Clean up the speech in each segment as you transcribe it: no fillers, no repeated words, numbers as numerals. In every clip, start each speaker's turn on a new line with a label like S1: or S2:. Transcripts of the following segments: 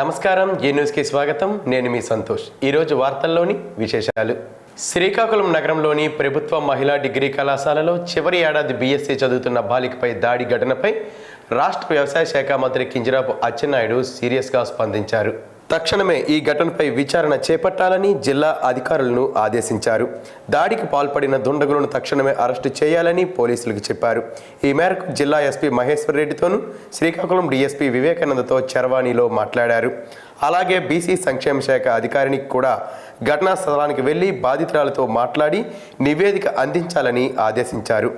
S1: నమస్కారం, ఏ న్యూస్కి స్వాగతం. నేను మీ సంతోష్. ఈరోజు వార్తల్లోని విశేషాలు. శ్రీకాకుళం నగరంలోని ప్రభుత్వ మహిళా డిగ్రీ కళాశాలలో చివరి ఏడాది బీఎస్సీ చదువుతున్న బాలికపై దాడి ఘటనపై రాష్ట్ర వ్యవసాయ శాఖ మంత్రి కింజరాపు అచ్చెన్నాయుడు సీరియస్గా స్పందించారు. తక్షణమే ఈ ఘటనపై విచారణ చేపట్టాలని జిల్లా అధికారులను ఆదేశించారు. దాడికి పాల్పడిన దుండగులను తక్షణమే అరెస్టు చేయాలని పోలీసులకు చెప్పారు. ఈ మేరకు జిల్లా ఎస్పీ మహేశ్వర్ రెడ్డితోనూ శ్రీకాకుళం డీఎస్పీ వివేకానందతో చరవాణిలో మాట్లాడారు. అలాగే బీసీ సంక్షేమ శాఖ అధికారిని కూడా ఘటనా స్థలానికి వెళ్లి బాధితురాలతో మాట్లాడి నివేదిక అందించాలని ఆదేశించారు.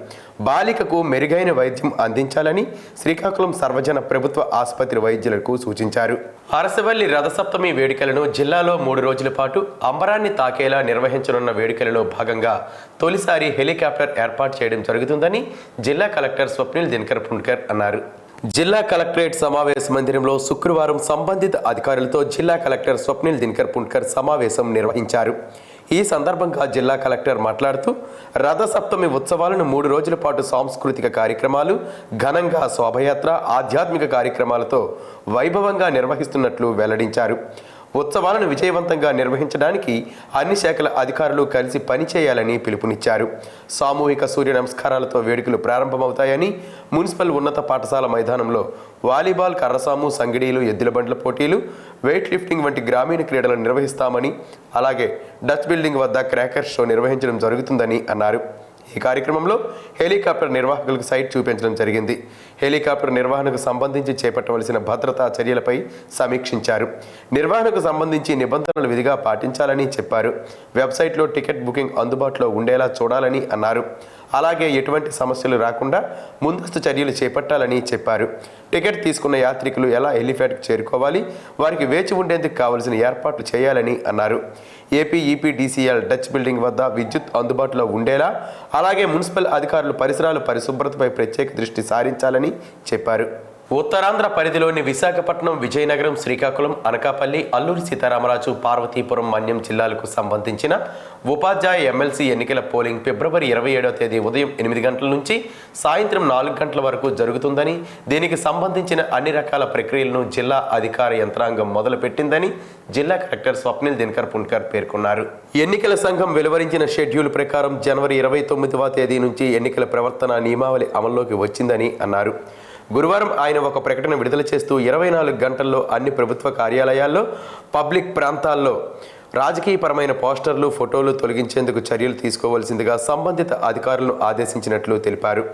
S1: బాలికకు మెరుగైన వైద్యం అందించాలని శ్రీకాకుళం సర్వజన ప్రభుత్వ ఆసుపత్రి వైద్యులకు సూచించారు. అరసవల్లి రథసప్తమి వేడుకలను జిల్లాలో 3 రోజుల పాటు అంబరాన్ని తాకేలా నిర్వహించనున్న వేడుకలలో భాగంగా తొలిసారి హెలికాప్టర్ ఏర్పాటు చేయడం జరుగుతుందని జిల్లా కలెక్టర్ స్వప్నిల్ దినకర్ పుండ్కర్ అన్నారు. జిల్లా కలెక్టరేట్ సమావేశ మందిరంలో శుక్రవారం సంబంధిత అధికారులతో జిల్లా కలెక్టర్ స్వప్నిల్ దినకర్ పుండ్కర్ సమావేశం నిర్వహించారు. ఈ సందర్భంగా జిల్లా కలెక్టర్ మాట్లాడుతూ రథసప్తమి ఉత్సవాలను 3 రోజుల పాటు సాంస్కృతిక కార్యక్రమాలు, ఘనంగా శోభయాత్ర, ఆధ్యాత్మిక కార్యక్రమాలతో వైభవంగా నిర్వహిస్తున్నట్లు వెల్లడించారు. ఉత్సవాలను విజయవంతంగా నిర్వహించడానికి అన్ని శాఖల అధికారులు కలిసి పనిచేయాలని పిలుపునిచ్చారు. సామూహిక సూర్య నమస్కారాలతో వేడుకలు ప్రారంభమవుతాయని, మున్సిపల్ ఉన్నత పాఠశాల మైదానంలో వాలీబాల్, కర్రసాము, సంగిడీలు, ఎద్దుల బండ్ల పోటీలు, వెయిట్ లిఫ్టింగ్ వంటి గ్రామీణ క్రీడలను నిర్వహిస్తామని, అలాగే డచ్ బిల్డింగ్ వద్ద క్రాకర్ షో నిర్వహించడం జరుగుతుందని అన్నారు. ఈ కార్యక్రమంలో హెలికాప్టర్ నిర్వాహకులకు సైట్ చూపించడం జరిగింది. హెలికాప్టర్ నిర్వహణకు సంబంధించి చేపట్టవలసిన భద్రతా చర్యలపై సమీక్షించారు. నిర్వహణకు సంబంధించి నిబంధనలు విధిగా పాటించాలని చెప్పారు. వెబ్సైట్లో టికెట్ బుకింగ్ అందుబాటులో ఉండేలా చూడాలని అన్నారు. అలాగే ఎటువంటి సమస్యలు రాకుండా ముందస్తు చర్యలు చేపట్టాలని చెప్పారు. టికెట్ తీసుకున్న యాత్రికులు ఎలా హెలిప్యాడ్కు చేరుకోవాలి, వారికి వేచి ఉండేందుకు కావలసిన ఏర్పాట్లు చేయాలని అన్నారు. ఏపీ ఈపీడీసీఎల్ డచ్ బిల్డింగ్ వద్ద విద్యుత్ అందుబాటులో ఉండేలా, అలాగే మున్సిపల్ అధికారులు పరిసరాల పరిశుభ్రతపై ప్రత్యేక దృష్టి సారించాలని చెప్పారు. ఉత్తరాంధ్ర పరిధిలోని విశాఖపట్నం, విజయనగరం, శ్రీకాకుళం, అనకాపల్లి, అల్లూరి సీతారామరాజు, పార్వతీపురం, మన్యం జిల్లాలకు సంబంధించిన ఉపాధ్యాయ ఎమ్మెల్సీ ఎన్నికల పోలింగ్ ఫిబ్రవరి 27వ తేదీ ఉదయం 8 గంటల నుంచి సాయంత్రం 4 గంటల వరకు జరుగుతుందని, దీనికి సంబంధించిన అన్ని రకాల ప్రక్రియలను జిల్లా అధికార యంత్రాంగం మొదలుపెట్టిందని జిల్లా కలెక్టర్ స్వప్నిల్ దినకర్ పుండ్కర్ పేర్కొన్నారు. ఎన్నికల సంఘం వెలువరించిన షెడ్యూల్ ప్రకారం జనవరి 29వ తేదీ నుంచి ఎన్నికల ప్రవర్తన నియమావళి అమల్లోకి వచ్చిందని అన్నారు. గురువారం ఆయన ఒక ప్రకటన విడుదల చేస్తూ 24 గంటల్లో అన్ని ప్రభుత్వ కార్యాలయాల్లో, పబ్లిక్ ప్రాంతాల్లో రాజకీయపరమైన పోస్టర్లు, ఫోటోలు తొలగించేందుకు చర్యలు తీసుకోవాల్సిందిగా సంబంధిత అధికారులను ఆదేశించినట్లు తెలిపారు.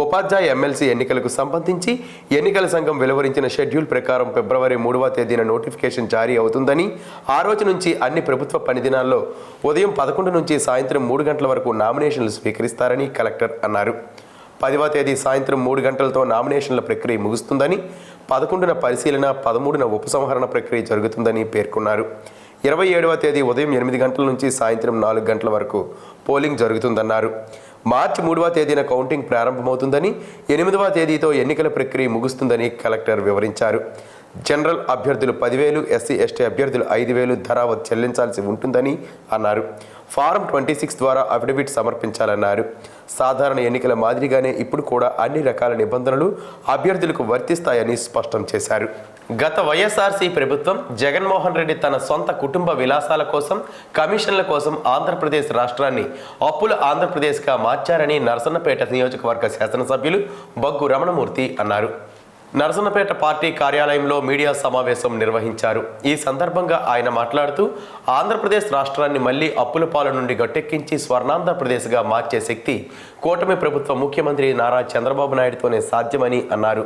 S1: ఉపాధ్యాయ ఎమ్మెల్సీ ఎన్నికలకు సంబంధించి ఎన్నికల సంఘం వెలువరించిన షెడ్యూల్ ప్రకారం ఫిబ్రవరి 3వ తేదీన నోటిఫికేషన్ జారీ అవుతుందని, ఆ రోజు నుంచి అన్ని ప్రభుత్వ పనిదినాల్లో ఉదయం 11 నుంచి సాయంత్రం 3 గంటల వరకు నామినేషన్లు స్వీకరిస్తారని కలెక్టర్ అన్నారు. 10వ తేదీ సాయంత్రం 3 గంటలతో నామినేషన్ల ప్రక్రియ ముగుస్తుందని, 11న పరిశీలన, 13న ఉపసంహరణ ప్రక్రియ జరుగుతుందని పేర్కొన్నారు. 27వ తేదీ ఉదయం 8 గంటల నుంచి సాయంత్రం 4 గంటల వరకు పోలింగ్ జరుగుతుందన్నారు. మార్చి 3వ తేదీన కౌంటింగ్ ప్రారంభమవుతుందని, 8వ తేదీతో ఎన్నికల ప్రక్రియ ముగుస్తుందని కలెక్టర్ వివరించారు. జనరల్ అభ్యర్థులు 10,000, ఎస్సీ ఎస్టీ అభ్యర్థులు 5,000 ధరావత్ చెల్లించాల్సి ఉంటుందని అన్నారు. ఫారం 26 ద్వారా అఫిడవిట్ సమర్పించాలన్నారు. సాధారణ ఎన్నికల మాదిరిగానే ఇప్పుడు కూడా అన్ని రకాల నిబంధనలు అభ్యర్థులకు వర్తిస్తాయని స్పష్టం చేశారు. గత వైఎస్ఆర్సీ ప్రభుత్వం జగన్మోహన్ రెడ్డి తన సొంత కుటుంబ విలాసాల కోసం, కమిషన్ల కోసం ఆంధ్రప్రదేశ్ రాష్ట్రాన్ని అప్పుల ఆంధ్రప్రదేశ్గా మార్చారని నరసన్నపేట నియోజకవర్గ శాసనసభ్యులు బొగ్గు రమణమూర్తి అన్నారు. నరసన్నపేట పార్టీ కార్యాలయంలో మీడియా సమావేశం నిర్వహించారు. ఈ సందర్భంగా ఆయన మాట్లాడుతూ ఆంధ్రప్రదేశ్ రాష్ట్రాన్ని మళ్లీ అప్పుల పాల నుండి గట్టెక్కించి స్వర్ణాంధ్రప్రదేశ్గా మార్చే శక్తి కూటమి ప్రభుత్వ ముఖ్యమంత్రి నారా చంద్రబాబు నాయుడుతోనే సాధ్యమని అన్నారు.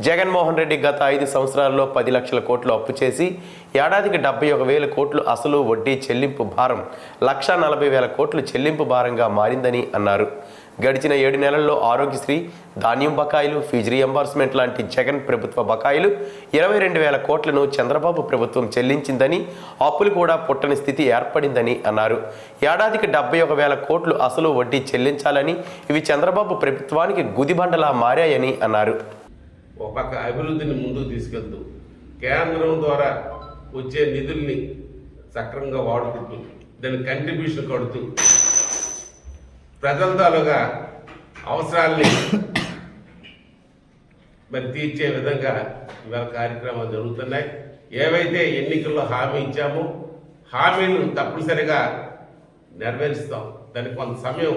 S1: జగన్మోహన్ రెడ్డి గత 5 సంవత్సరాల్లో 10 లక్షల కోట్లు అప్పు చేసి ఏడాదికి 71,000 కోట్లు అసలు, వడ్డీ చెల్లింపు భారం 1,40,000 కోట్లు చెల్లింపు భారంగా మారిందని అన్నారు. గడిచిన 7 నెలల్లో ఆరోగ్యశ్రీ, ధాన్యం బకాయిలు, ఫీజు రియంబర్స్మెంట్ లాంటి జగన్ ప్రభుత్వ బకాయిలు 22,000 కోట్లను చంద్రబాబు ప్రభుత్వం చెల్లించిందని, అప్పులు కూడా పుట్టని స్థితి ఏర్పడిందని అన్నారు. ఏడాదికి 71,000 కోట్లు అసలు, వడ్డీ చెల్లించాలని, ఇవి చంద్రబాబు ప్రభుత్వానికి గుదిబండలా మారాయని అన్నారు.
S2: ఒక పక్క అభివృద్ధిని ముందుకు తీసుకెళ్తూ కేంద్రం ద్వారా వచ్చే నిధుల్ని సక్రమంగా వాడుకుంటూ దాని కంట్రిబ్యూషన్ కడుతూ ప్రజల తాలూగా అవసరాల్ని మరి తీర్చే విధంగా ఇవాళ కార్యక్రమాలు జరుగుతున్నాయి. ఏవైతే ఎన్నికల్లో హామీ ఇచ్చామో హామీలు తప్పనిసరిగా నెరవేరుస్తాం. దానికి కొంత సమయం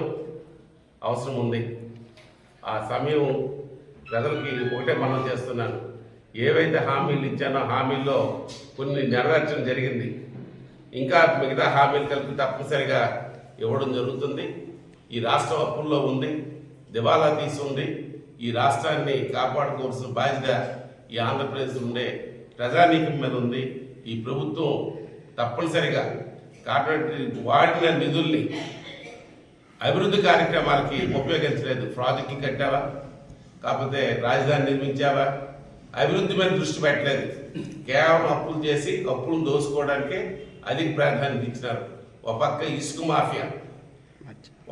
S2: అవసరం ఉంది. ఆ సమయం ప్రజలకి ఒకటే మనం చేస్తున్నాను, ఏవైతే హామీలు ఇచ్చానో హామీల్లో కొన్ని నెరవేర్చడం జరిగింది. ఇంకా మిగతా హామీలు కలిపి తప్పనిసరిగా ఇవ్వడం జరుగుతుంది. ఈ రాష్ట్రం అప్పుల్లో ఉంది, దివాలా తీసి ఉంది. ఈ రాష్ట్రాన్ని కాపాడుకోవాల్సిన బాధ్యత ఈ ఆంధ్రప్రదేశ్ ఉండే ప్రజానీకం మీద ఉంది. ఈ ప్రభుత్వం తప్పనిసరిగా కాబట్టి వాడిన నిధుల్ని అభివృద్ధి కార్యక్రమాలకి ఉపయోగించలేదు. ప్రాజెక్టులు కట్టావా, కాకపోతే రాజధాని నిర్మించావా, అభివృద్ధి మీద దృష్టి పెట్టలేదు. కేవలం అప్పులు చేసి అప్పులను దోసుకోవడానికే అధిక ప్రాధాన్యత ఇచ్చినారు. ఒక పక్క ఇసుక మాఫియా,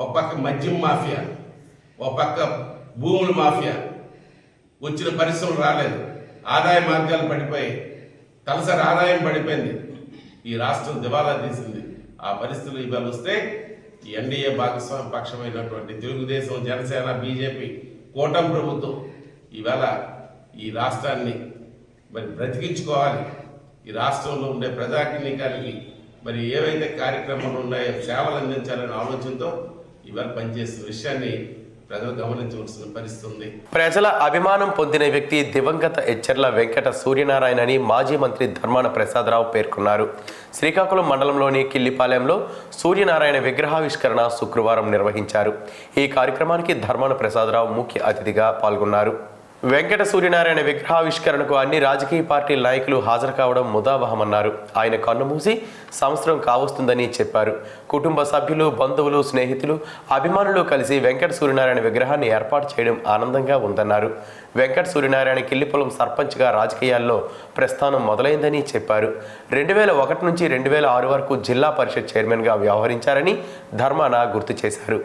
S2: ఒక పక్క మద్యం మాఫియా, ఒక పక్క భూముల మాఫియా. వచ్చిన పరిశ్రమలు రాలేదు, ఆదాయ మార్గాలు పడిపోయాయి, తలసరి ఆదాయం పడిపోయింది. ఈ రాష్ట్రం దివాలా తీసింది. ఆ పరిస్థితులు ఇవాళ వస్తే ఈ ఎన్డీఏ భాగస్వామ్య పక్షమైనటువంటి తెలుగుదేశం, జనసేన, బీజేపీ కూటమి ప్రభుత్వం ఇవాళ ఈ రాష్ట్రాన్ని మరి బ్రతికించుకోవాలి. ఈ రాష్ట్రంలో ఉండే ప్రజానీకానికి మరి ఏవైతే కార్యక్రమాలు ఉన్నాయో సేవలు అందించాలనే ఆలోచనతో ఇవాళ పనిచేస్తున్న విషయాన్ని ప్రజలు గమనించవలసిన పరిస్థితి ఉంది.
S1: ప్రజల అభిమానం పొందిన వ్యక్తి దివంగత ఎచ్చెర్ల వెంకట సూర్యనారాయణ అని మాజీ మంత్రి ధర్మాన ప్రసాదరావు పేర్కొన్నారు. శ్రీకాకుళం మండలంలోని కిల్లిపాలెంలో సూర్యనారాయణ విగ్రహావిష్కరణ శుక్రవారం నిర్వహించారు. ఈ కార్యక్రమానికి ధర్మాన ప్రసాదరావు ముఖ్య అతిథిగా పాల్గొన్నారు. వెంకట సూర్యనారాయణ విగ్రహావిష్కరణకు అన్ని రాజకీయ పార్టీల నాయకులు హాజరు కావడం ముదావహమన్నారు. ఆయన కన్నుమూసి సంవత్సరం కావస్తుందని చెప్పారు. కుటుంబ సభ్యులు, బంధువులు, స్నేహితులు, అభిమానులు కలిసి వెంకట సూర్యనారాయణ విగ్రహాన్ని ఏర్పాటు చేయడం ఆనందంగా ఉందన్నారు. వెంకట సూర్యనారాయణ కిల్లిపొలం సర్పంచ్గా రాజకీయాల్లో ప్రస్థానం మొదలైందని చెప్పారు. 2001 నుంచి 2006 వరకు జిల్లా పరిషత్ చైర్మన్గా వ్యవహరించారని ధర్మాన గుర్తు చేశారు.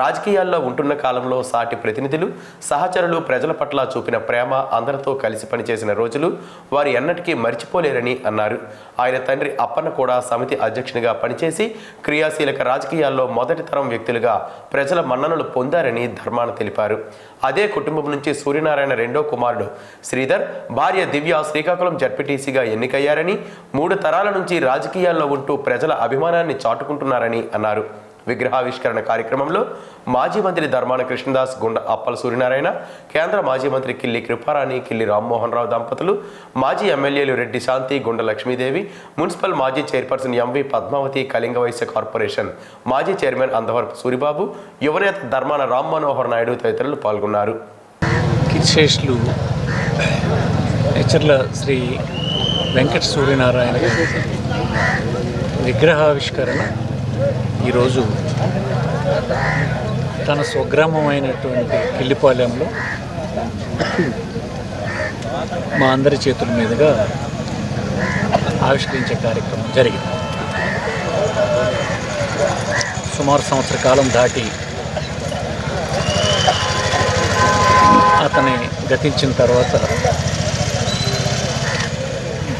S1: రాజకీయాల్లో ఉంటున్న కాలంలో సాటి ప్రతినిధులు, సహచరులు ప్రజల పట్ల చూపిన ప్రేమ, అందరితో కలిసి పనిచేసిన రోజులు వారు ఎన్నటికీ మర్చిపోలేరని అన్నారు. ఆయన తండ్రి అప్పన్న కూడా సమితి అధ్యక్షునిగా పనిచేసి క్రియాశీలక రాజకీయాల్లో మొదటి తరం వ్యక్తులుగా ప్రజల మన్ననలు పొందారని ధర్మాన తెలిపారు. అదే కుటుంబం నుంచి సూర్యనారాయణ రెండో కుమారుడు శ్రీధర్, భార్య దివ్య శ్రీకాకుళం జడ్పీటీసీగా ఎన్నికయ్యారని, 3 తరాల నుంచి రాజకీయాల్లో ఉంటూ ప్రజల అభిమానాన్ని చాటుకుంటున్నారని అన్నారు. విగ్రహావిష్కరణ కార్యక్రమంలో మాజీ మంత్రి ధర్మాన కృష్ణదాస్, గుండ అప్పల సూర్యనారాయణ, కేంద్ర మాజీ మంత్రి కిల్లి కృపారాణి, కిల్లి రామ్మోహన్ రావు దంపతులు, మాజీ ఎమ్మెల్యేలు రెడ్డి శాంతి, గుండ లక్ష్మీదేవి, మున్సిపల్ మాజీ chairperson MV Padmavathi, Kalinga Vysya corporation మాజీ చైర్మన్ అందవరపు సూరిబాబు, యువనేత ధర్మాన రామ్ మనోహర్ నాయుడు తదితరులు పాల్గొన్నారు.
S3: కీర్తిశేషులు ఎచ్చెర్ల శ్రీ వెంకట సూర్యనారాయణ విగ్రహావిష్కరణ ఈరోజు తన స్వగ్రామం అయినటువంటి కిల్లిపాలెంలో మా అందరి చేతుల మీదుగా ఆవిష్కరించే కార్యక్రమం జరిగింది. సుమారు సంవత్సర కాలం దాటి అతని గతించిన తర్వాత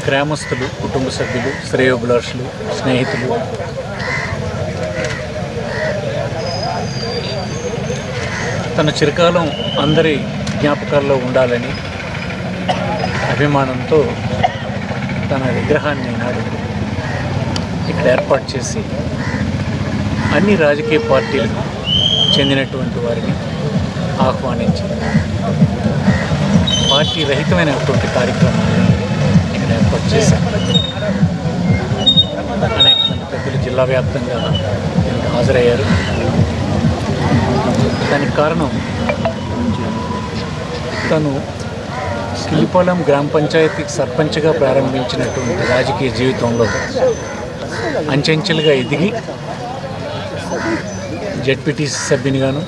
S3: గ్రామస్తులు, కుటుంబ సభ్యులు, శ్రేయోభిలాషులు, స్నేహితులు తన చిరకాలం అందరి జ్ఞాపకాల్లో ఉండాలని అభిమానంతో తన విగ్రహాన్ని నాడు ఇక్కడ ఏర్పాటు చేసి అన్ని రాజకీయ పార్టీలకు చెందినటువంటి వారిని ఆహ్వానించి పార్టీ రహితమైనటువంటి కార్యక్రమాన్ని ఇక్కడ ఏర్పాటు చేశారు. అనేక మంది పెద్దలు జిల్లా వ్యాప్తంగా హాజరయ్యారు. దానికి కారణం తను కిల్లిపాలెం గ్రామ పంచాయతీకి సర్పంచ్గా ప్రారంభించినటువంటి రాజకీయ జీవితంలో అంచెంచెలుగా ఎదిగి జడ్పీటీసీ సభ్యునిగాను,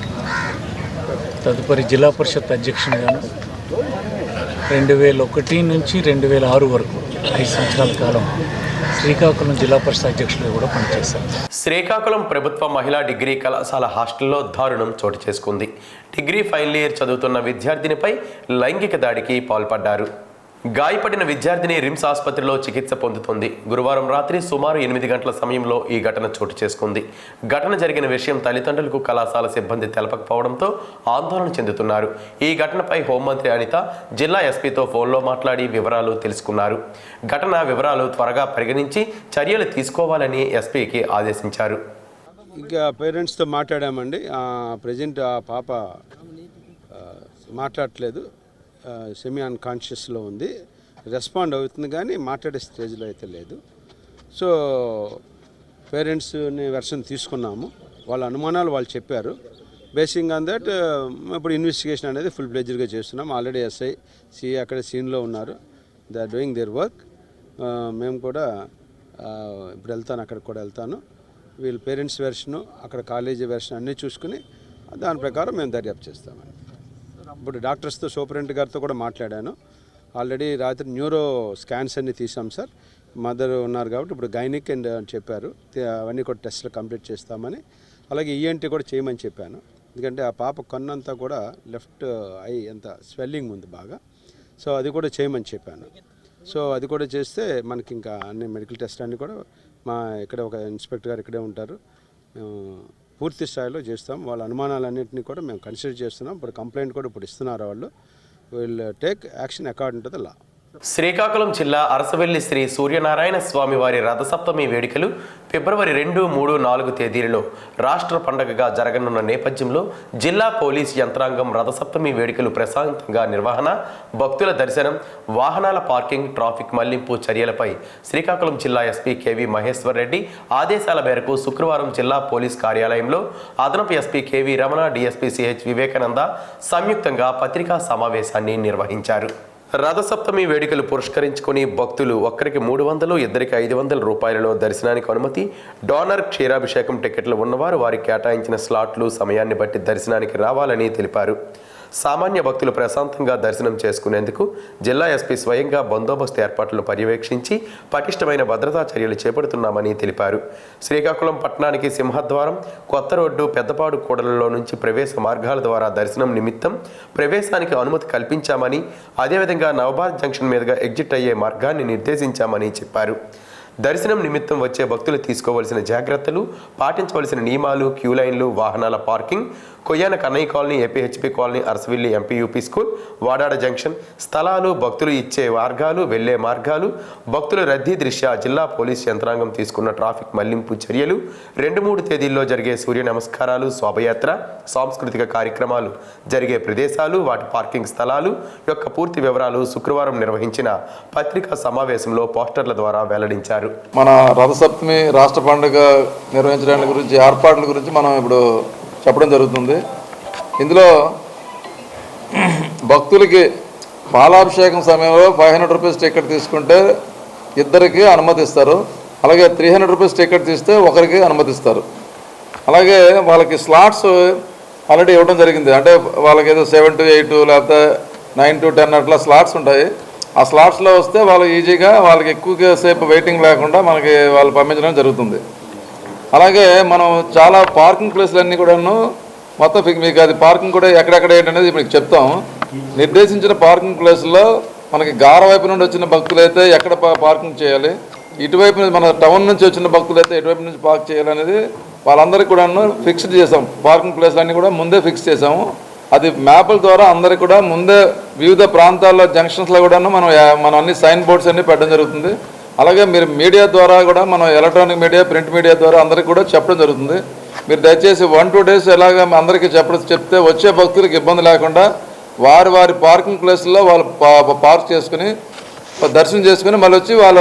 S3: తదుపరి జిల్లా పరిషత్ అధ్యక్షునిగాను 2001 నుంచి 2006 వరకు 5 సంవత్సరాల కాలం శ్రీకాకుళం జిల్లా పరిషత్ అధ్యక్షులుగా కూడా పనిచేశారు.
S1: శ్రీకాకుళం ప్రభుత్వ మహిళా డిగ్రీ కళాశాల హాస్టల్లో దారుణం చోటు చేసుకుంది. డిగ్రీ ఫైనల్ ఇయర్ చదువుతున్న విద్యార్థినిపై లైంగిక దాడికి పాల్పడ్డారు. గాయపడిన విద్యార్థిని రిమ్స్ ఆసుపత్రిలో చికిత్స పొందుతోంది. గురువారం రాత్రి సుమారు 8 గంటల సమయంలో ఈ ఘటన చోటు చేసుకుంది. ఘటన జరిగిన విషయం తల్లిదండ్రులకు కళాశాల సిబ్బంది తెలపకపోవడంతో ఆందోళన చెందుతున్నారు. ఈ ఘటనపై హోంమంత్రి అనిత జిల్లా ఎస్పీతో ఫోన్లో మాట్లాడి వివరాలు తెలుసుకున్నారు. ఘటన వివరాలు త్వరగా పరిగణించి చర్యలు తీసుకోవాలని ఎస్పీకి ఆదేశించారు.
S4: ఇంకా పేరెంట్స్తో మాట్లాడామండి. ప్రజెంట్ ఆ పాప మాట్లాడట్లేదు, సెమీ అన్కాన్షియస్లో ఉంది. రెస్పాండ్ అవుతుంది కానీ మాట్లాడే స్టేజ్లో అయితే లేదు. సో పేరెంట్స్ని వెర్షన్ తీసుకున్నాము. వాళ్ళ అనుమానాలు వాళ్ళు చెప్పారు. బేసింగ్ ఆన్ దట్ ఇప్పుడు ఇన్వెస్టిగేషన్ అనేది ఫుల్ ప్లెజ్డ్గా చేస్తున్నాం. ఆల్రెడీ ఎస్ఐ సిఐ అక్కడ సీన్లో ఉన్నారు. They are doing their work. మేము కూడా ఇప్పుడు వెళ్తాను, అక్కడికి కూడా వెళ్తాను. వీళ్ళ పేరెంట్స్ వెర్షను, అక్కడ కాలేజీ వెర్షన్ అన్నీ చూసుకుని దాని ప్రకారం మేము దర్యాప్తు చేస్తామని. ఇప్పుడు డాక్టర్స్తో సూపరింటెండెంట్ గారితో కూడా మాట్లాడాను. ఆల్రెడీ రాత్రి న్యూరో స్కాన్స్ అన్నీ తీసాం సార్. మదర్ ఉన్నారు కాబట్టి ఇప్పుడు గైనిక్ అండ్ అని చెప్పారు. అవన్నీ కూడా టెస్ట్లు కంప్లీట్ చేస్తామని, అలాగే ఈఎన్టీ కూడా చేయమని చెప్పాను. ఎందుకంటే ఆ పాప కన్నంతా కూడా లెఫ్ట్ ఐ ఎంత స్వెల్లింగ్ ఉంది బాగా. సో అది కూడా చేయమని చెప్పాను. సో అది కూడా చేస్తే మనకి ఇంకా అన్ని మెడికల్ టెస్ట్ అన్నీ కూడా ఇక్కడ ఒక ఇన్స్పెక్టర్ గారు ఇక్కడే ఉంటారు. పూర్తి స్థాయిలో చేస్తాం. వాళ్ళ అనుమానాలన్నింటినీ కూడా మేము కన్సిడర్ చేస్తున్నాం. ఇప్పుడు కంప్లైంట్ కూడా ఇప్పుడు ఇస్తున్నారు వాళ్ళు. Will take action according to the law.
S1: Srikakulam జిల్లా అరసవెల్లి శ్రీ సూర్యనారాయణ స్వామి వారి రథసప్తమి వేడుకలు ఫిబ్రవరి 2, 3, 4 తేదీలలో రాష్ట్ర పండుగగా జరగనున్న నేపథ్యంలో జిల్లా పోలీస్ యంత్రాంగం రథసప్తమి వేడుకలు ప్రశాంతంగా నిర్వహణ, భక్తుల దర్శనం, వాహనాల పార్కింగ్, ట్రాఫిక్ మళ్లింపు చర్యలపై శ్రీకాకుళం జిల్లా ఎస్పీ కేవి మహేశ్వర్ రెడ్డి ఆదేశాల మేరకు శుక్రవారం జిల్లా పోలీస్ కార్యాలయంలో అదనపు SP KV Ramana, DSP CH Vivekananda సంయుక్తంగా పత్రికా సమావేశాన్ని నిర్వహించారు. రథసప్తమి వేడుకలు పురస్కరించుకుని భక్తులు ఒక్కరికి 300, ఇద్దరికి 500 రూపాయలలో దర్శనానికి అనుమతి. డోనర్ క్షీరాభిషేకం టికెట్లు ఉన్నవారు వారికి కేటాయించిన స్లాట్లు సమయాన్ని బట్టి దర్శనానికి రావాలని తెలిపారు. సామాన్య భక్తులు ప్రశాంతంగా దర్శనం చేసుకునేందుకు జిల్లా ఎస్పీ స్వయంగా బందోబస్తు ఏర్పాట్లను పర్యవేక్షించి పటిష్టమైన భద్రతా చర్యలు చేపడుతున్నామని తెలిపారు. శ్రీకాకుళం పట్టణానికి సింహద్వారం, కొత్త రోడ్డు, పెద్దపాడు కూడలలో నుంచి ప్రవేశ మార్గాల ద్వారా దర్శనం నిమిత్తం ప్రవేశానికి అనుమతి కల్పించామని, అదేవిధంగా నవభారత్ జంక్షన్ మీదుగా ఎగ్జిట్ అయ్యే మార్గాన్ని నిర్దేశించామని చెప్పారు. దర్శనం నిమిత్తం వచ్చే భక్తులు తీసుకోవలసిన జాగ్రత్తలు, పాటించవలసిన నియమాలు, క్యూ లైన్లు, వాహనాల parking, Koyyana Kannayya colony, APHP colony, Arasavilli MPUP school, Vadada junction, స్థలాలు, భక్తులు ఇచ్చే మార్గాలు, వెళ్లే మార్గాలు, భక్తుల రద్దీ దృష్ట్యా జిల్లా పోలీస్ యంత్రాంగం తీసుకున్న ట్రాఫిక్ మళ్లింపు చర్యలు, 2, 3 తేదీల్లో జరిగే సూర్య నమస్కారాలు, శోభయాత్ర, సాంస్కృతిక కార్యక్రమాలు జరిగే ప్రదేశాలు, వాటి పార్కింగ్ స్థలాలు యొక్క పూర్తి వివరాలు శుక్రవారం నిర్వహించిన పత్రికా సమావేశంలో పోస్టర్ల ద్వారా వెల్లడించారు.
S5: మన రథసప్తమి రాష్ట్ర పండుగ నిర్వహించడానికి గురించి ఏర్పాట్ల గురించి మనం ఇప్పుడు చెప్పడం జరుగుతుంది. ఇందులో భక్తులకి పాలాభిషేకం సమయంలో 500 రూపీస్ టికెట్ తీసుకుంటే ఇద్దరికి అనుమతిస్తారు. అలాగే 300 రూపీస్ టికెట్ తీస్తే ఒకరికి అనుమతిస్తారు. అలాగే వాళ్ళకి స్లాట్స్ ఆల్రెడీ ఇవ్వడం జరిగింది. అంటే వాళ్ళకి ఏదో 7 to 8 లేకపోతే 9 to 10 అట్లా స్లాట్స్ ఉంటాయి. ఆ స్లాట్స్లో వస్తే వాళ్ళు ఈజీగా వాళ్ళకి ఎక్కువ సేపు వెయిటింగ్ లేకుండా మనకి వాళ్ళు పంపించడం జరుగుతుంది. అలాగే మనం చాలా పార్కింగ్ ప్లేస్లన్నీ కూడాను మొత్తం మీకు అది పార్కింగ్ కూడా ఎక్కడెక్కడ ఏంటనేది మీకు చెప్తాం. నిర్దేశించిన పార్కింగ్ ప్లేస్లో మనకి గార వైపు నుండి వచ్చిన భక్తులైతే ఎక్కడ పార్కింగ్ చేయాలి, ఇటువైపు మన టౌన్ నుంచి వచ్చిన భక్తులైతే ఎటువైపు నుంచి పార్క్ చేయాలనేది వాళ్ళందరికీ కూడాను ఫిక్స్డ్ చేసాం. పార్కింగ్ ప్లేస్లన్నీ కూడా ముందే ఫిక్స్ చేసాము. అది మ్యాప్ల ద్వారా అందరికి కూడా ముందే వివిధ ప్రాంతాల్లో జంక్షన్స్లో కూడాను మనం అన్ని సైన్ బోర్డ్స్ అన్నీ పెట్టడం జరుగుతుంది. అలాగే మీరు మీడియా ద్వారా కూడా మనం ఎలక్ట్రానిక్ మీడియా, ప్రింట్ మీడియా ద్వారా అందరికీ కూడా చెప్పడం జరుగుతుంది. మీరు దయచేసి 1-2 డేస్ ఎలాగ అందరికీ చెప్తే వచ్చే భక్తులకు ఇబ్బంది లేకుండా వారి పార్కింగ్ ప్లేస్లో వాళ్ళు పార్క్ చేసుకుని దర్శనం చేసుకుని మళ్ళీ వచ్చి వాళ్ళ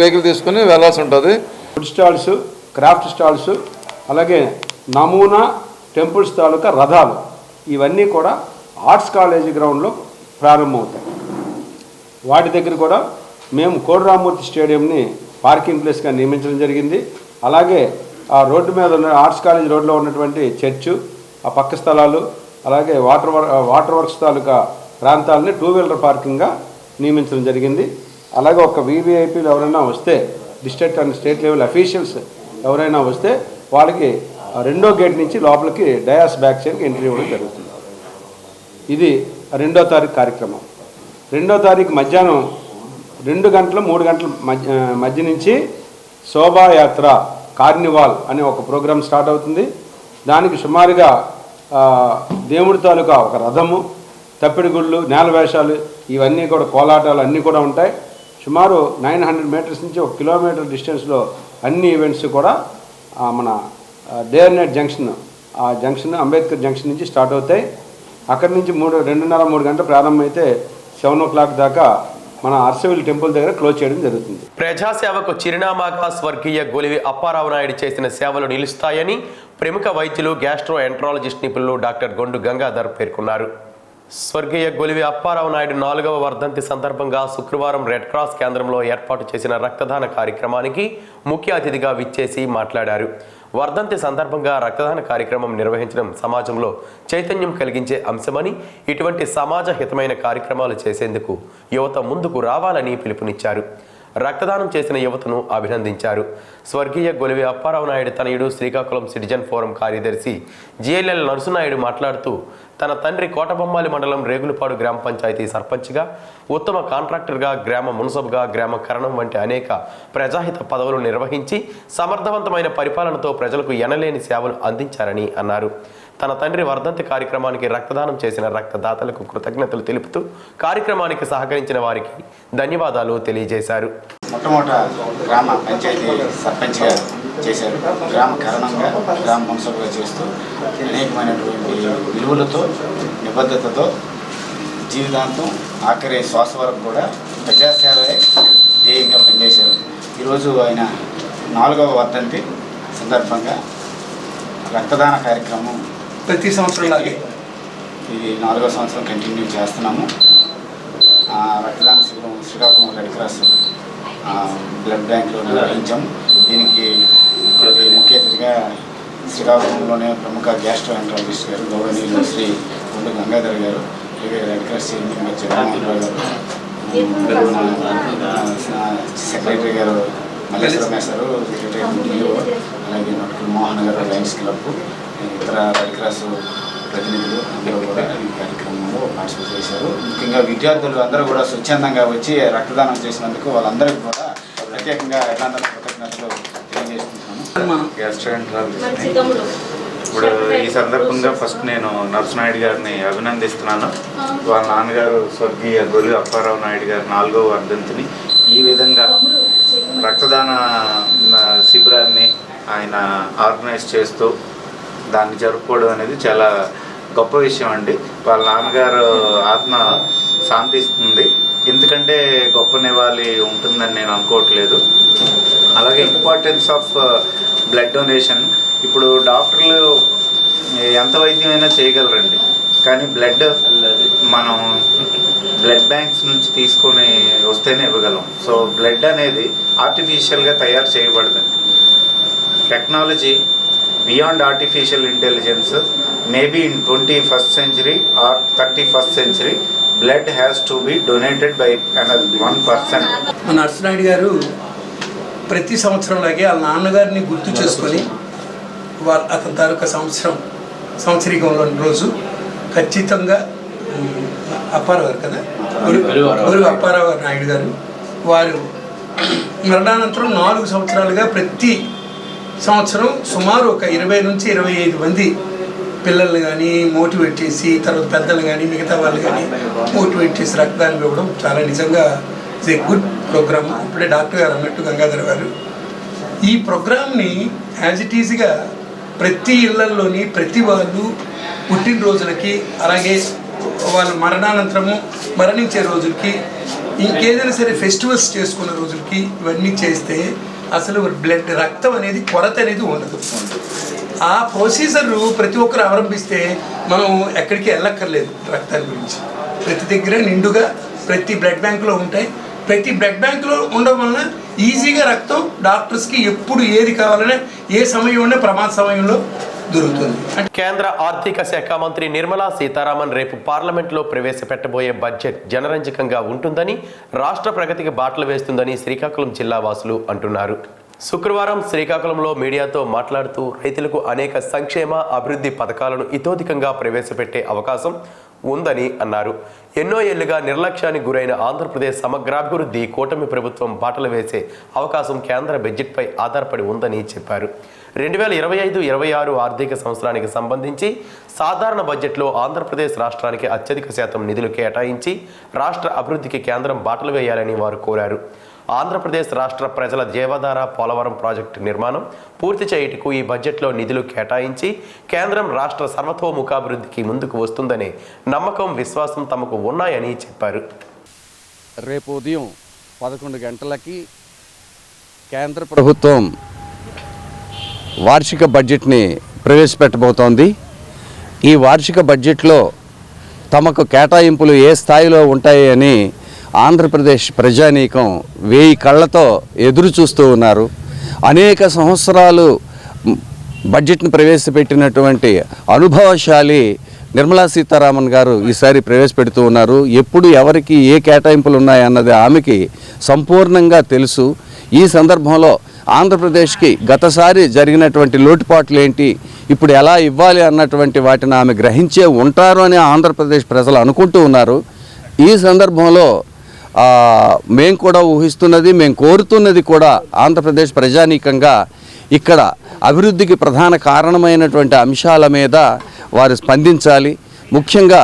S5: వెహికల్ తీసుకుని వెళ్ళాల్సి ఉంటుంది.
S4: ఫుడ్ స్టాల్స్, క్రాఫ్ట్ స్టాల్స్, అలాగే నమూనా టెంపుల్స్ తాలూకా రథాలు ఇవన్నీ కూడా ఆర్ట్స్ కాలేజీ గ్రౌండ్లో ప్రారంభమవుతాయి. వాటి దగ్గర కూడా మేము కోడిరామూర్తి స్టేడియంని పార్కింగ్ ప్లేస్గా నియమించడం జరిగింది. అలాగే ఆ రోడ్డు మీద ఉన్న ఆర్ట్స్ కాలేజ్ రోడ్లో ఉన్నటువంటి చర్చు, ఆ పక్క స్థలాలు, అలాగే వాటర్ వర్క్స్ తాలూకా ప్రాంతాలని 2 వీలర్ పార్కింగ్గా నియమించడం జరిగింది. అలాగే ఒక వీవీఐపీలు ఎవరైనా వస్తే, district and state level officials ఎవరైనా వస్తే వాళ్ళకి 2వ గేట్ నుంచి లోపలికి డయాస్ బ్యాక్ చేయడానికి ఎంట్రీ ఇవ్వడం జరుగుతుంది. ఇది 2వ తారీఖు కార్యక్రమం. 2వ తారీఖు మధ్యాహ్నం 2 గంటలు 3 గంటల మధ్య నుంచి శోభాయాత్ర కార్నివాల్ అనే ఒక ప్రోగ్రాం స్టార్ట్ అవుతుంది. దానికి సుమారుగా దేవుడి తాలూకా ఒక రథము, తప్పిడిగుళ్ళు, నేల వేషాలు, ఇవన్నీ కూడా కోలాటాలు అన్నీ కూడా ఉంటాయి. సుమారు 900 మీటర్స్ నుంచి 1 కిలోమీటర్ డిస్టెన్స్లో అన్ని ఈవెంట్స్ కూడా మన డే అండ్ నైట్ జంక్షన్, ఆ జంక్షన్ అంబేద్కర్ జంక్షన్ నుంచి స్టార్ట్ అవుతాయి. అక్కడి నుంచి 2:30-3 గంటలు ప్రారంభమైతే 7 o'clock దాకా మన అర్సవిల్ టెంపుల్ దగ్గర క్లోజ్ చేయడం జరుగుతుంది.
S1: ప్రజాసేవకు చిరునామాగా స్వర్గీయ గొలివి అప్పారావు నాయుడు చేసిన సేవలు నిలుస్తాయని ప్రముఖ వైద్యులు గ్యాస్ట్రో ఎంట్రాలజిస్ట్ నిపుణులు డాక్టర్ గొండు గంగాధర్ పేర్కొన్నారు. స్వర్గీయ గొలివి అప్పారావు నాయుడు 4వ వర్ధంతి సందర్భంగా శుక్రవారం రెడ్ క్రాస్ కేంద్రంలో ఏర్పాటు చేసిన రక్తదాన కార్యక్రమానికి ముఖ్య అతిథిగా విచ్చేసి మాట్లాడారు. వర్ధంతి సందర్భంగా రక్తదాన కార్యక్రమం నిర్వహించడం సమాజంలో చైతన్యం కలిగించే అంశమని, ఇటువంటి సమాజ హితమైన కార్యక్రమాలు చేసేందుకు యువత ముందుకు రావాలని పిలుపునిచ్చారు. రక్తదానం చేసిన యువతను అభినందించారు. స్వర్గీయ గొలివి అప్పారావు నాయుడు తనయుడు శ్రీకాకుళం సిటిజన్ ఫోరం కార్యదర్శి జిఎల్ఎల్ నరసునాయుడు మాట్లాడుతూ, తన తండ్రి కోటబొమ్మాలి మండలం రేగులపాడు గ్రామ పంచాయతీ సర్పంచ్గా, ఉత్తమ కాంట్రాక్టర్గా, గ్రామ మున్సబ్గా, గ్రామ కరణం వంటి అనేక ప్రజాహిత పదవులు నిర్వహించి సమర్థవంతమైన పరిపాలనతో ప్రజలకు ఎనలేని సేవలు అందించారని అన్నారు. తన తండ్రి వర్ధంతి కార్యక్రమానికి రక్తదానం చేసిన రక్తదాతలకు కృతజ్ఞతలు తెలుపుతూ కార్యక్రమానికి సహకరించిన వారికి ధన్యవాదాలు తెలియజేశారు.
S6: మొట్టమొదట గ్రామ పంచాయతీ సర్పంచ్గా చేశారు. గ్రామ కారణంగా గ్రామ మున్సబ్గా చేస్తూ అనేకమైనటువంటి విలువలతో, నిబద్ధతతో జీవితాంతం ఆఖరి శ్వాస వరకు కూడా ప్రజాసేవే ధ్యేయంగా పనిచేశారు. ఈరోజు ఆయన 4వ వర్ధంతి సందర్భంగా రక్తదాన కార్యక్రమం
S7: ప్రతి సంవత్సరంలాగే
S6: ఇది 4వ సంవత్సరం కంటిన్యూ చేస్తున్నాము. రక్తదాన శిబిరం శ్రీకాకుళం రెడ్ క్రాస్ బ్లడ్ బ్యాంక్లో నిర్వహించాం. దీనికి ముఖ్య అతిథిగా శ్రీకాకుళంలోనే ప్రముఖ గ్యాస్ట్రో ఎంట్రాలజిస్ట్ గారు గౌరవనీయులు శ్రీ గొండు గంగాధర్ గారు, రెడ్ క్రాస్ చైర్మన్ జగన్మోహన్ గారు, సెక్రటరీ గారు మల్లేశ్వర మేసారు, సెక్రటరీ డిఓ, అలాగే నటుడు మోహన్ గారు, లయన్స్ క్లబ్, ఇతర రెడ్ క్రాస్ ప్రతినిధులు అందరూ కూడా ఈ కార్యక్రమంలో పార్టిసిపేట్ చేశారు. ముఖ్యంగా విద్యార్థులు అందరూ కూడా స్వచ్ఛందంగా వచ్చి రక్తదానం చేసినందుకు వాళ్ళందరికీ కూడా ప్రత్యేకంగా కృతజ్ఞతలు తెలియజేస్తున్నాను.
S8: గ్యాస్ట్రోఎంట్రాలజిస్ట్ని ఇప్పుడు ఈ సందర్భంగా ఫస్ట్ నేను నరసునాయుడు గారిని అభినందిస్తున్నాను. వాళ్ళ నాన్నగారు స్వర్గీయ గొలివి అప్పారావు నాయుడు గారి 4వ వర్ధంతిని ఈ విధంగా రక్తదాన శిబిరాన్ని ఆయన ఆర్గనైజ్ చేస్తూ దాన్ని జరుపుకోవడం అనేది చాలా గొప్ప విషయం అండి. వాళ్ళ నాన్నగారు ఆత్మ శాంతిస్తుంది. ఎందుకంటే గొప్ప నివాళి ఉంటుందని నేను అనుకోవట్లేదు. అలాగే ఇంపార్టెన్స్ ఆఫ్ బ్లడ్ డొనేషన్. ఇప్పుడు డాక్టర్లు ఎంత వైద్యమైనా చేయగలరండి, కానీ మనం బ్లడ్ బ్యాంక్స్ నుంచి తీసుకొని వస్తేనే ఇవ్వగలం. సో బ్లడ్ అనేది ఆర్టిఫిషియల్గా తయారు చేయబడదండి. Technology beyond artificial intelligence, maybe in 21st century or 31st century, blood has to be donated by another 1%.
S7: మన నరసునాయుడు గారు ప్రతి సంవత్సరంలాగే వాళ్ళ నాన్నగారిని గుర్తు చేసుకొని అతని తాలూకా సంవత్సరీకంలోని రోజు ఖచ్చితంగా అప్పారావు గారు కదా, గొలివి అప్పారావు నాయుడు గారు వారు మరణానంతరం 4 సంవత్సరాలుగా ప్రతి సంవత్సరం సుమారు ఒక 20 నుంచి 25 మంది పిల్లల్ని కానీ మోటివేట్ చేసి, తర్వాత పెద్దలు కానీ మిగతా వాళ్ళు కానీ మోటివేట్ చేసి రక్తదానం ఇవ్వడం చాలా నిజంగా ఇట్స్ ఏ గుడ్ ప్రోగ్రామ్. ఇప్పుడే డాక్టర్ గారు అన్నట్టు గంగాధర్ గారు ఈ ప్రోగ్రామ్ని యాజ్ ఇట్ ఈజ్గా ప్రతి ఇళ్లలోని ప్రతి వాళ్ళు పుట్టినరోజులకి, అలాగే వాళ్ళ మరణానంతరము మరణించే రోజులకి, ఇంకేదైనా సరే ఫెస్టివల్స్ చేసుకున్న రోజులకి ఇవన్నీ చేస్తే అసలు బ్లడ్ రక్తం అనేది కొరత అనేది ఉండదు. ఆ ప్రొసీజర్ ప్రతి ఒక్కరు అవలంబిస్తే మనం ఎక్కడికి వెళ్ళక్కర్లేదు. రక్తాల గురించి ప్రతి దగ్గర నిండుగా ప్రతి బ్లడ్ బ్యాంకులో ఉంటాయి. ప్రతి బ్లడ్ బ్యాంకులో ఉండడం వలన ఈజీగా రక్తం డాక్టర్స్కి ఎప్పుడు ఏది కావాలనే ఏ సమయంలో ప్రమాద సమయంలో దొరుకుతుంది.
S1: కేంద్ర ఆర్థిక శాఖ మంత్రి నిర్మలా సీతారామన్ రేపు పార్లమెంట్లో ప్రవేశపెట్టబోయే బడ్జెట్ జనరంజకంగా ఉంటుందని, రాష్ట్ర ప్రగతికి బాటలు వేస్తుందని శ్రీకాకుళం జిల్లా వాసులు అంటున్నారు. శుక్రవారం శ్రీకాకుళంలో మీడియాతో మాట్లాడుతూ, రైతులకు అనేక సంక్షేమ అభివృద్ధి పథకాలను ఇతోధికంగా ప్రవేశపెట్టే అవకాశం ఉందని అన్నారు. ఎన్నో ఏళ్లుగా నిర్లక్ష్యానికి గురైన ఆంధ్రప్రదేశ్ సమగ్రాభివృద్ధి కూటమి ప్రభుత్వం బాటలు వేసే అవకాశం కేంద్ర బడ్జెట్పై ఆధారపడి ఉందని చెప్పారు. 2025-26 ఆర్థిక సంవత్సరానికి సంబంధించి సాధారణ బడ్జెట్లో ఆంధ్రప్రదేశ్ రాష్ట్రానికి అత్యధిక శాతం నిధులు కేటాయించి రాష్ట్ర అభివృద్ధికి కేంద్రం బాటలు వేయాలని వారు కోరారు. ఆంధ్రప్రదేశ్ రాష్ట్ర ప్రజల జీవధార పోలవరం ప్రాజెక్టు నిర్మాణం పూర్తి చేయుటకు ఈ బడ్జెట్లో నిధులు కేటాయించి కేంద్రం రాష్ట్ర సర్వతోముఖాభివృద్ధికి ముందుకు వస్తుందనే నమ్మకం, విశ్వాసం తమకు ఉన్నాయని చెప్పారు.
S4: రేపు ఉదయం 11 గంటలకి కేంద్ర ప్రభుత్వం వార్షిక బడ్జెట్ని ప్రవేశపెట్టబోతోంది. ఈ వార్షిక బడ్జెట్లో తమకు కేటాయింపులు ఏ స్థాయిలో ఉంటాయి అని ఆంధ్రప్రదేశ్ ప్రజానీకం 1000 కళ్ళతో ఎదురు చూస్తూ ఉన్నారు. అనేక సంవత్సరాలు బడ్జెట్ను ప్రవేశపెట్టినటువంటి అనుభవశాలి నిర్మలా సీతారామన్ గారు ఈసారి ప్రవేశపెడుతూ ఉన్నారు. ఎప్పుడు ఎవరికి ఏ కేటాయింపులు ఉన్నాయన్నది ఆమెకి సంపూర్ణంగా తెలుసు. ఈ సందర్భంలో ఆంధ్రప్రదేశ్కి గతసారి జరిగినటువంటి లోటుపాట్లు ఏంటి, ఇప్పుడు ఎలా ఇవ్వాలి అన్నటువంటి వాటిని ఆమె గ్రహించే ఉంటారు అని ఆంధ్రప్రదేశ్ ప్రజలు అనుకుంటూ ఉన్నారు. ఈ సందర్భంలో మేము కూడా ఊహిస్తున్నది, మేము కోరుతున్నది కూడా ఆంధ్రప్రదేశ్ ప్రజానీకంగా ఇక్కడ అభివృద్ధికి ప్రధాన కారణమైనటువంటి అంశాల మీద వారు స్పందించాలి. ముఖ్యంగా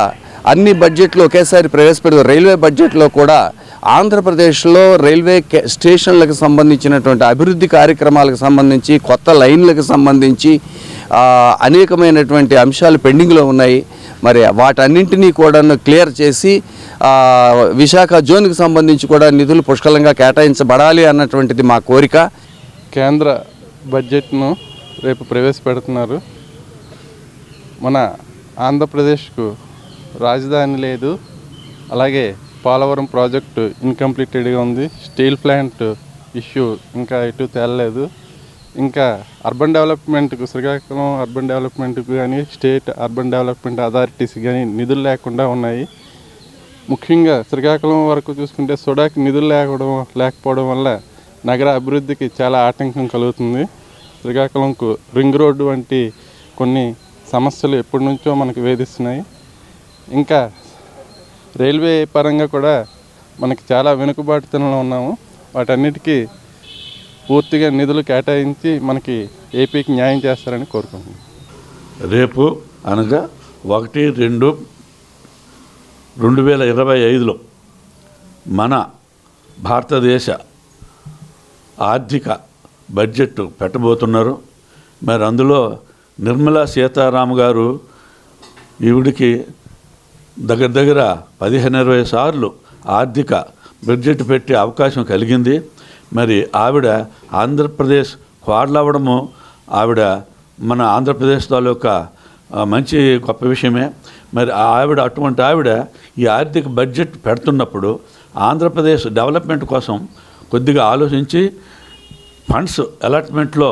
S4: అన్ని బడ్జెట్లు ఒకేసారి ప్రవేశపెడుతూ రైల్వే బడ్జెట్లో కూడా ఆంధ్రప్రదేశ్లో రైల్వే స్టేషన్లకు సంబంధించినటువంటి అభివృద్ధి కార్యక్రమాలకు సంబంధించి, కొత్త లైన్లకు సంబంధించి అనేకమైనటువంటి అంశాలు పెండింగ్లో ఉన్నాయి. మరి వాటన్నింటినీ కూడా క్లియర్ చేసి విశాఖ జోన్కి సంబంధించి కూడా నిధులు పుష్కలంగా కేటాయించబడాలి అన్నటువంటిది మా కోరిక.
S9: కేంద్ర బడ్జెట్ను రేపు ప్రవేశపెడుతున్నారు. మన ఆంధ్రప్రదేశ్కు రాజధాని లేదు, అలాగే పోలవరం ప్రాజెక్టు ఇన్కంప్లీటెడ్గా ఉంది, స్టీల్ ప్లాంట్ ఇష్యూ ఇంకా ఎటు తేలలేదు, ఇంకా అర్బన్ డెవలప్మెంట్కు శ్రీకాకుళం అర్బన్ డెవలప్మెంట్కు కానీ స్టేట్ అర్బన్ డెవలప్మెంట్ అథారిటీస్ కానీ నిధులు లేకుండా ఉన్నాయి. ముఖ్యంగా శ్రీకాకుళం వరకు చూసుకుంటే సుడాకి నిధులు లేకపోవడం వల్ల నగర అభివృద్ధికి చాలా ఆటంకం కలుగుతుంది. శ్రీకాకుళంకు రింగ్ రోడ్డు వంటి కొన్ని సమస్యలు ఎప్పటి నుంచో మనకు వేధిస్తున్నాయి. ఇంకా రైల్వే పరంగా కూడా మనకి చాలా వెనుకబాటుతనంలో ఉన్నాము. వాటన్నిటికీ పూర్తిగా నిధులు కేటాయించి మనకి ఏపీకి న్యాయం చేస్తారని కోరుకుంటున్నాను.
S10: రేపు అనగా 1-2-2025లో మన భారతదేశ ఆర్థిక బడ్జెట్ పెట్టబోతున్నారు. మరి అందులో నిర్మలా సీతారామన్ గారు ఈవిడికి దగ్గర 15-20 సార్లు ఆర్థిక బడ్జెట్ పెట్టే అవకాశం కలిగింది. మరి ఆవిడ ఆంధ్రప్రదేశ్ కోడలవ్వడము ఆవిడ మన ఆంధ్రప్రదేశ్ తాలూకా మంచి గొప్ప విషయమే. మరి అటువంటి ఆవిడ ఈ ఆర్థిక బడ్జెట్ పెడుతున్నప్పుడు ఆంధ్రప్రదేశ్ డెవలప్మెంట్ కోసం కొద్దిగా ఆలోచించి ఫండ్స్ అలాట్మెంట్లో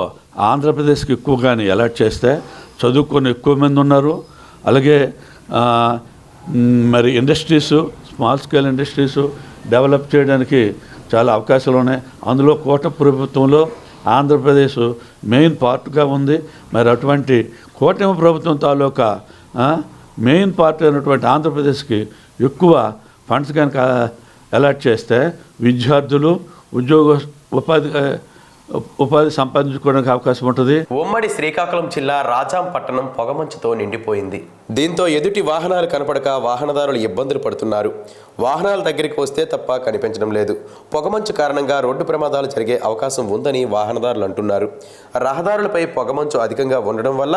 S10: ఆంధ్రప్రదేశ్కి ఎక్కువగానే అలాట్ చేస్తే చదువుకొని ఎక్కువ మంది ఉన్నారు. అలాగే మరి industries, small scale industries develop చేయడానికి చాలా అవకాశాలు ఉన్నాయి. అందులో కూటమి ప్రభుత్వంలో ఆంధ్రప్రదేశ్ మెయిన్ పార్ట్గా ఉంది. మరి అటువంటి కూటమి ప్రభుత్వం తాలూకా మెయిన్ పార్ట్ అయినటువంటి ఆంధ్రప్రదేశ్కి ఎక్కువ ఫండ్స్ కనుక అలాట్ చేస్తే విద్యార్థులు ఉపాధి సంపాదించుకోవడానికి అవకాశం ఉంటుంది.
S1: ఉమ్మడి శ్రీకాకుళం జిల్లా రాజాం పట్టణం పొగమంచుతో నిండిపోయింది. దీంతో ఎదుటి వాహనాలు కనపడక వాహనదారులు ఇబ్బందులు పడుతున్నారు. వాహనాల దగ్గరికి వస్తే తప్ప కనిపించడం లేదు. పొగమంచు కారణంగా రోడ్డు ప్రమాదాలు జరిగే అవకాశం ఉందని వాహనదారులు అంటున్నారు. రహదారులపై పొగమంచు అధికంగా ఉండడం వల్ల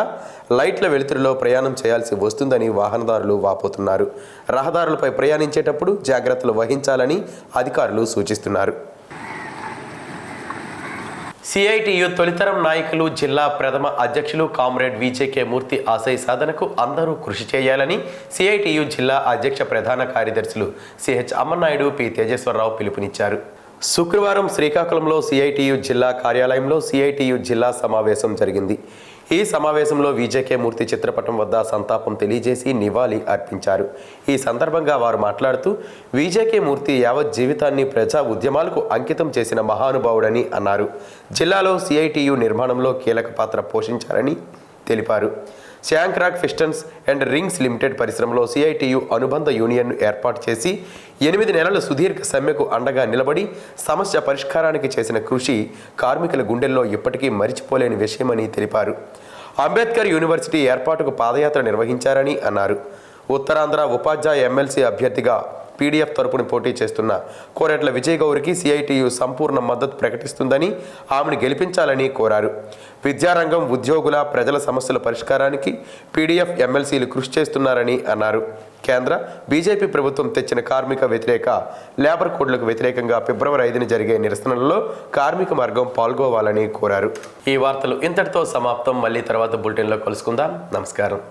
S1: లైట్ల వెలుతురులో ప్రయాణం చేయాల్సి వస్తుందని వాహనదారులు వాపోతున్నారు. రహదారులపై ప్రయాణించేటప్పుడు జాగ్రత్తలు వహించాలని అధికారులు సూచిస్తున్నారు. సిఐటియు తొలితరం నాయకులు, జిల్లా ప్రథమ అధ్యక్షులు కామ్రేడ్ విజేకే మూర్తి ఆశయ సాధనకు అందరూ కృషి చేయాలని సిఐటియు జిల్లా అధ్యక్ష ప్రధాన కార్యదర్శులు సిహెచ్ అమ్మనాయుడు, పి తేజేశ్వరరావు పిలుపునిచ్చారు. శుక్రవారం శ్రీకాకుళంలో సిఐటియు జిల్లా కార్యాలయంలో సిఐటియు జిల్లా సమావేశం జరిగింది. ఈ సమావేశంలో విజేకే మూర్తి చిత్రపటం వద్ద సంతాపం తెలియజేసి నివాళి అర్పించారు. ఈ సందర్భంగా వారు మాట్లాడుతూ విజేకే మూర్తి యావత్ జీవితాన్ని ప్రజా ఉద్యమాలకు అంకితం చేసిన మహానుభావుడని అన్నారు. జిల్లాలో సిఐటియు నిర్మాణంలో కీలక పాత్ర పోషించారని తెలిపారు. శాంక్రాక్ పిస్టన్స్ అండ్ రింగ్స్ లిమిటెడ్ పరిశ్రమలో సిఐటియు అనుబంధ యూనియన్ను ఏర్పాటు చేసి 8 నెలల సుదీర్ఘ సమ్మెకు అండగా నిలబడి సమస్య పరిష్కారానికి చేసిన కృషి కార్మికుల గుండెల్లో ఇప్పటికీ మరిచిపోలేని విషయమని తెలిపారు. అంబేద్కర్ యూనివర్సిటీ ఏర్పాటుకు పాదయాత్ర నిర్వహించారని అన్నారు. ఉత్తరాంధ్ర ఉపాధ్యాయ ఎమ్మెల్సీ అభ్యర్థిగా పీడీఎఫ్ తరపున పోటీ చేస్తున్న కోరెట్ల విజయ్ గౌరికి సిఐటియు సంపూర్ణ మద్దతు ప్రకటిస్తుందని, ఆమెను గెలిపించాలని కోరారు. విద్యారంగం, ఉద్యోగుల, ప్రజల సమస్యల పరిష్కారానికి పీడీఎఫ్ ఎమ్మెల్సీలు కృషి చేస్తున్నారని అన్నారు. కేంద్ర బీజేపీ ప్రభుత్వం తెచ్చిన కార్మిక వ్యతిరేక లేబర్ కోడ్లకు వ్యతిరేకంగా ఫిబ్రవరి 5న జరిగే నిరసనలలో కార్మిక వర్గం పాల్గొవాలని కోరారు. ఈ వార్తలు ఇంతటితో సమాప్తం. మళ్ళీ తర్వాత బులెటిన్లో కలుసుకుందాం. నమస్కారం.